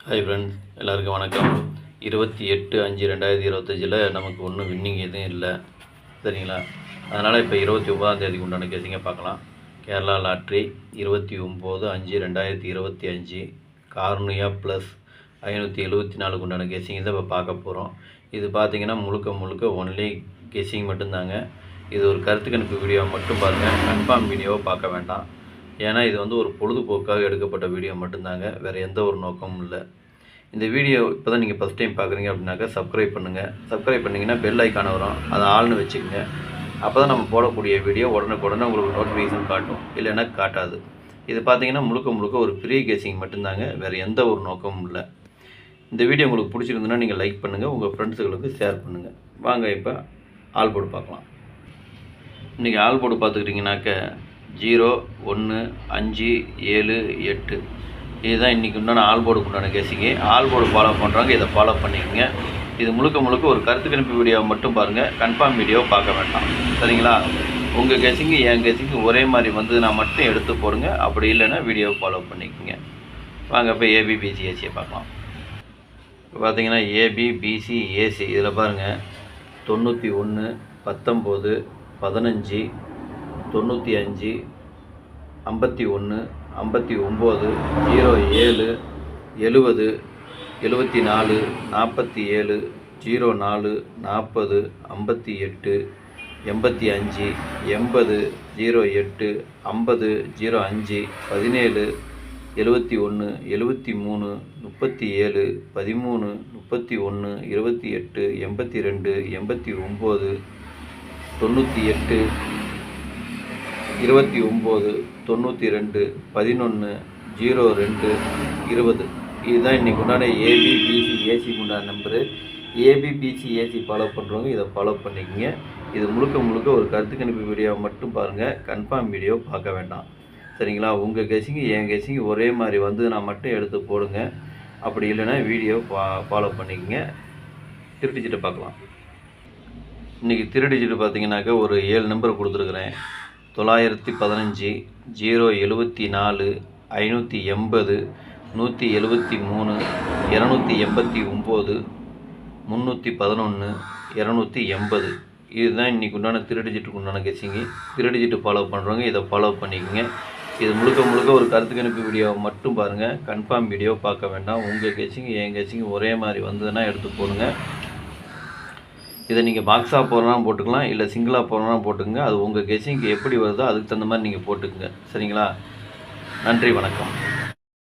Hi friends, எல்லாருக்கும் வணக்கம். 28/5/2025 நமக்கு ஒன்றும் வின்னிங் எதுவும் இல்லை, சரிங்களா? அதனால் இப்போ 29ஆம் உண்டான கேசிங்க பார்க்கலாம். கேரளா லாட்ரி 29/5/2025 கார்னியா ப்ளஸ் 574 உண்டான கேசிங் தான் இப்போ பார்க்க போகிறோம். இது பார்த்திங்கன்னா முழுக்க ஒன்லி கெஸ்ஸிங் மட்டும்தாங்க. இது ஒரு கருத்து கணிப்பு வீடியோ மட்டும் பாருங்கள், கன்ஃபார்ம் வீடியோவை பார்க்க வேண்டாம். ஏன்னா இது ஒரு பொழுதுபோக்காக எடுக்கப்பட்ட வீடியோ மட்டும்தாங்க, வேறு எந்த ஒரு நோக்கமும் இல்லை. இந்த வீடியோ இப்போ தான் நீங்கள் ஃபஸ்ட் டைம் பார்க்குறீங்க அப்படின்னாக்கா சப்ஸ்கிரைப் பண்ணுங்கள். சப்ஸ்கிரைப் பண்ணிங்கன்னா பெல் ஐக்கான வரும், அதை ஆள்னு வச்சுக்கோங்க. அப்போ தான் நம்ம போடக்கூடிய வீடியோ உடனுக்குடனே உங்களுக்கு நோட்டிஃபிகேஷன் காட்டும், இல்லைன்னா காட்டாது. இது பார்த்திங்கன்னா முழுக்க ஒரு ஃப்ரீ கெஸ்ஸிங் மட்டும்தாங்க, வேறு எந்த ஒரு நோக்கமும் இல்லை. இந்த வீடியோ உங்களுக்கு பிடிச்சிருந்துன்னா நீங்கள் லைக் பண்ணுங்கள், உங்கள் ஃப்ரெண்ட்ஸுகளுக்கு ஷேர் பண்ணுங்கள். வாங்க இப்போ ஆல் போர்டு பார்க்கலாம். இன்றைக்கி ஆல் போர்டு பார்த்துக்கிட்டிங்கனாக்க 0, 1, 5, 7, 8 இதுதான் இன்றைக்கி உண்டான ஆல் போர்டுக்கு உண்டான கேசிங்க. ஆல் போர்டு ஃபாலோ பண்ணுறவங்க இதை ஃபாலோ பண்ணிக்கோங்க. இது முழுக்க ஒரு கருத்து கணிப்பு வீடியோவை மட்டும் பாருங்கள், கன்ஃபார்ம் வீடியோவை பார்க்க வேண்டாம், சரிங்களா? உங்கள் கேசிங்கு என் கேசிங்கு ஒரே மாதிரி நான் மட்டும் எடுத்து போடுங்க, அப்படி இல்லைன்னா வீடியோவை ஃபாலோ பண்ணிக்கோங்க. வாங்க இப்போ ஏபிபிசிஏசியை பார்க்கலாம். இப்போ பார்த்தீங்கன்னா ஏபிபிசிஏசி இதில் பாருங்கள் 91, 19, 15, 95, 51, 59, 07, 70, 74, 47, 04, 40, 58, 85, 80, 08, 50, 05, 17, 71, 73, 37, 13, 31, 28, 82, 89, 98, 29, 92, 11, 02, 20 இதுதான் இன்றைக்கி உண்டான ஏபிபிசிஏசிக்கு உண்டான நம்பரு. ஏபிபிசிஏசி ஃபாலோ பண்ணுறவங்க இதை ஃபாலோ பண்ணிக்கோங்க. இது முழுக்க ஒரு கருத்து கணிப்பு வீடியோவை மட்டும் பாருங்கள், கன்ஃபார்ம் வீடியோ பார்க்க வேண்டாம், சரிங்களா? உங்கள் கெஸ்ஸிங்கு என் கெஸ்ஸிங்கு ஒரே மாதிரி நான் மட்டும் எடுத்து போடுங்க, அப்படி இல்லைன்னா வீடியோ ஃபாலோ பண்ணிக்கோங்க. திருடிச்சிட்டு பார்க்கலாம். இன்றைக்கி திருடிச்சிட்டு பார்த்தீங்கன்னாக்கா ஒரு 7 நம்பர் கொடுத்துருக்குறேன். 915, 074, 580, 173, 289, 311, 280 இதுதான் இன்றைக்கி உண்டான திருடிஜிட்டுக்கு உண்டான கெஸ்ஸிங்கு. திருடிஜிட்டு ஃபாலோ பண்ணுறவங்க இதை ஃபாலோ பண்ணிக்கோங்க. இது முழுக்க ஒரு கருத்து கணிப்பு வீடியோவை மட்டும் பாருங்கள், கன்ஃபார்ம் வீடியோ பார்க்க வேண்டாம். உங்கள் கெஸ்ஸிங்கு என் கெஸ்ஸிங்கு ஒரே மாதிரி வந்ததுன்னா எடுத்து போடுங்க. இதை நீங்கள் பாக்ஸாக போடுறனா போட்டுக்கலாம், இல்லை சிங்கிளாக போடுறனா போட்டுக்கங்க. அது உங்கள் கெஸ்ஸிங்க்கு எப்படி வருதோ அதுக்கு தகுந்த மாதிரி நீங்கள் போட்டுக்குங்க, சரிங்களா? நன்றி, வணக்கம்.